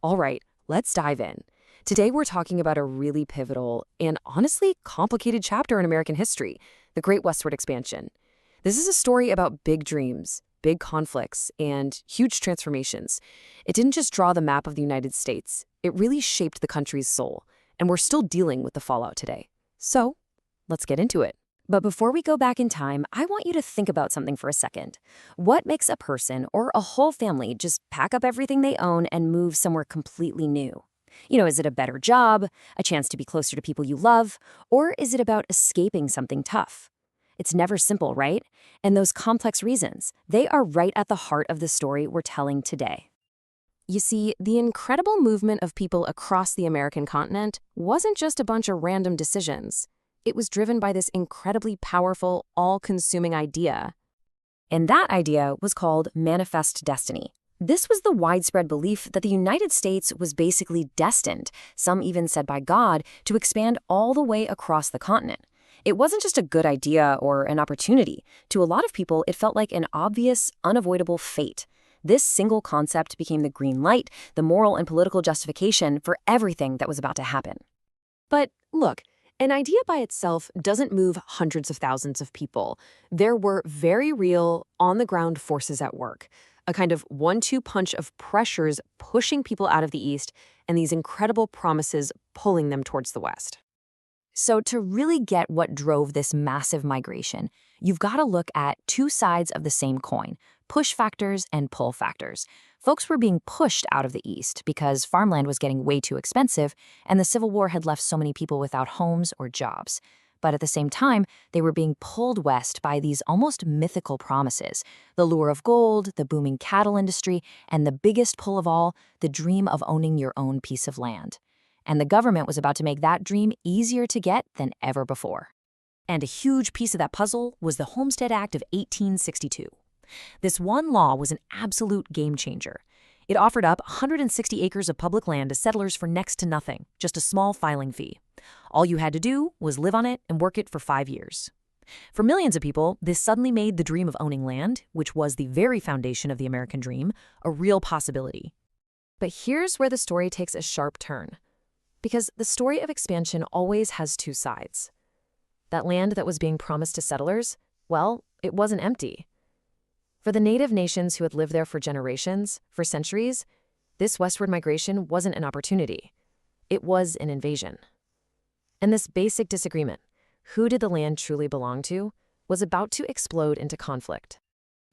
All right, let's dive in. Today we're talking about a really pivotal and honestly complicated chapter in American history, the Great Westward Expansion. This is a story about big dreams, big conflicts, and huge transformations. It didn't just draw the map of the United States, it really shaped the country's soul, and we're still dealing with the fallout today. So, let's get into it. But before we go back in time, I want you to think about something for a second. What makes a person or a whole family just pack up everything they own and move somewhere completely new? Is it a better job, a chance to be closer to people you love, or is it about escaping something tough? It's never simple, right? And those complex reasons, they are right at the heart of the story we're telling today. You see, the incredible movement of people across the American continent wasn't just a bunch of random decisions. It was driven by this incredibly powerful, all-consuming idea. And that idea was called manifest destiny. This was the widespread belief that the United States was basically destined, some even said by God, to expand all the way across the continent. It wasn't just a good idea or an opportunity. To a lot of people, it felt like an obvious, unavoidable fate. This single concept became the green light, the moral and political justification for everything that was about to happen. But look, an idea by itself doesn't move hundreds of thousands of people. There were very real, on-the-ground forces at work, a kind of 1-2 punch of pressures pushing people out of the East and these incredible promises pulling them towards the West. So to really get what drove this massive migration, you've got to look at two sides of the same coin, push factors and pull factors. Folks were being pushed out of the East because farmland was getting way too expensive and the Civil War had left so many people without homes or jobs. But at the same time, they were being pulled west by these almost mythical promises, the lure of gold, the booming cattle industry, and the biggest pull of all, the dream of owning your own piece of land. And the government was about to make that dream easier to get than ever before. And a huge piece of that puzzle was the Homestead Act of 1862. This one law was an absolute game changer. It offered up 160 acres of public land to settlers for next to nothing, just a small filing fee. All you had to do was live on it and work it for 5 years. For millions of people, this suddenly made the dream of owning land, which was the very foundation of the American dream, a real possibility. But here's where the story takes a sharp turn. Because the story of expansion always has two sides. That land that was being promised to settlers, well, it wasn't empty. For the native nations who had lived there for generations, for centuries, this westward migration wasn't an opportunity. It was an invasion. And this basic disagreement, who did the land truly belong to, was about to explode into conflict.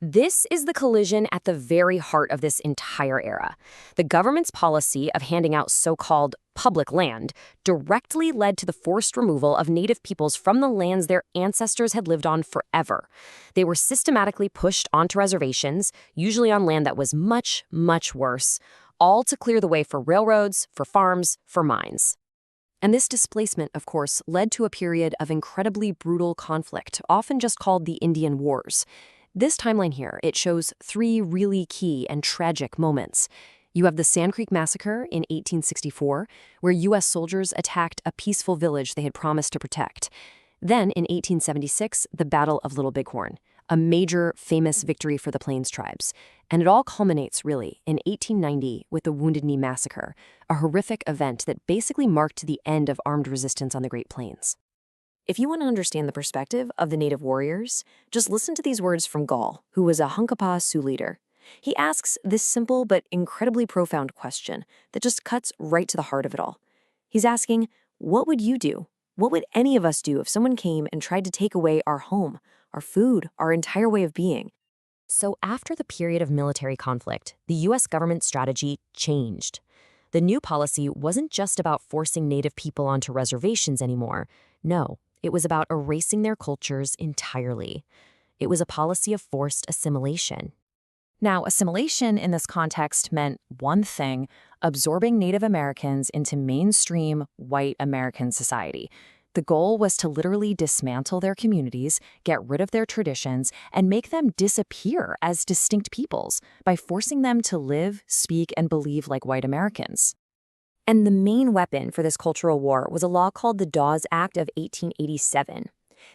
This is the collision at the very heart of this entire era. The government's policy of handing out so-called public land directly led to the forced removal of native peoples from the lands their ancestors had lived on forever. They were systematically pushed onto reservations, usually on land that was much, much worse, all to clear the way for railroads, for farms, for mines. And this displacement, of course, led to a period of incredibly brutal conflict, often just called the Indian Wars. This timeline here, it shows 3 really key and tragic moments. You have the Sand Creek Massacre in 1864, where U.S. soldiers attacked a peaceful village they had promised to protect. Then, in 1876, the Battle of Little Bighorn, a major, famous victory for the Plains tribes. And it all culminates, really, in 1890 with the Wounded Knee Massacre, a horrific event that basically marked the end of armed resistance on the Great Plains. If you want to understand the perspective of the native warriors, just listen to these words from Gall, who was a Hunkapah Sioux leader. He asks this simple but incredibly profound question that just cuts right to the heart of it all. He's asking, what would you do? What would any of us do if someone came and tried to take away our home, our food, our entire way of being? So after the period of military conflict, the U.S. government strategy changed. The new policy wasn't just about forcing native people onto reservations anymore. No. It was about erasing their cultures entirely. It was a policy of forced assimilation. Now, assimilation in this context meant one thing: absorbing Native Americans into mainstream white American society. The goal was to literally dismantle their communities, get rid of their traditions, and make them disappear as distinct peoples by forcing them to live, speak, and believe like white Americans. And the main weapon for this cultural war was a law called the Dawes Act of 1887.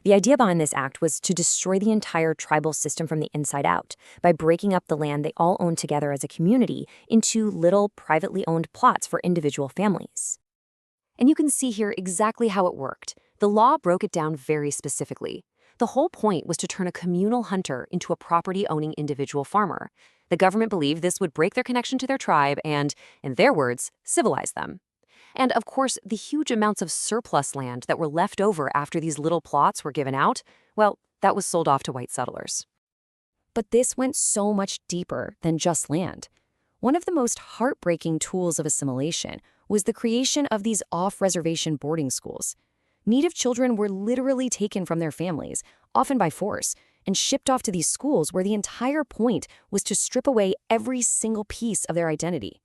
The idea behind this act was to destroy the entire tribal system from the inside out by breaking up the land they all owned together as a community into little privately owned plots for individual families. And you can see here exactly how it worked. The law broke it down very specifically. The whole point was to turn a communal hunter into a property-owning individual farmer. The government believed this would break their connection to their tribe and, in their words, civilize them. And of course, the huge amounts of surplus land that were left over after these little plots were given out, well, that was sold off to white settlers. But this went so much deeper than just land. One of the most heartbreaking tools of assimilation was the creation of these off-reservation boarding schools. Native children were literally taken from their families, often by force, and shipped off to these schools where the entire point was to strip away every single piece of their identity.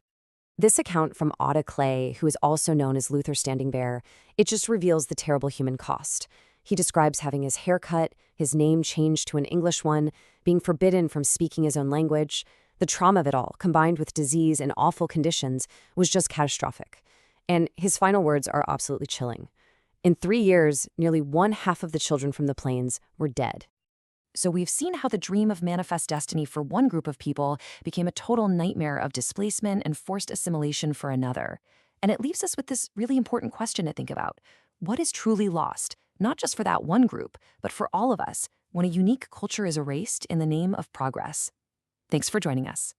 This account from Otta Clay, who is also known as Luther Standing Bear, it just reveals the terrible human cost. He describes having his hair cut, his name changed to an English one, being forbidden from speaking his own language. The trauma of it all, combined with disease and awful conditions, was just catastrophic. And his final words are absolutely chilling. In 3 years, nearly 1/2 of the children from the plains were dead. So we've seen how the dream of manifest destiny for one group of people became a total nightmare of displacement and forced assimilation for another. And it leaves us with this really important question to think about. What is truly lost, not just for that one group, but for all of us, when a unique culture is erased in the name of progress? Thanks for joining us.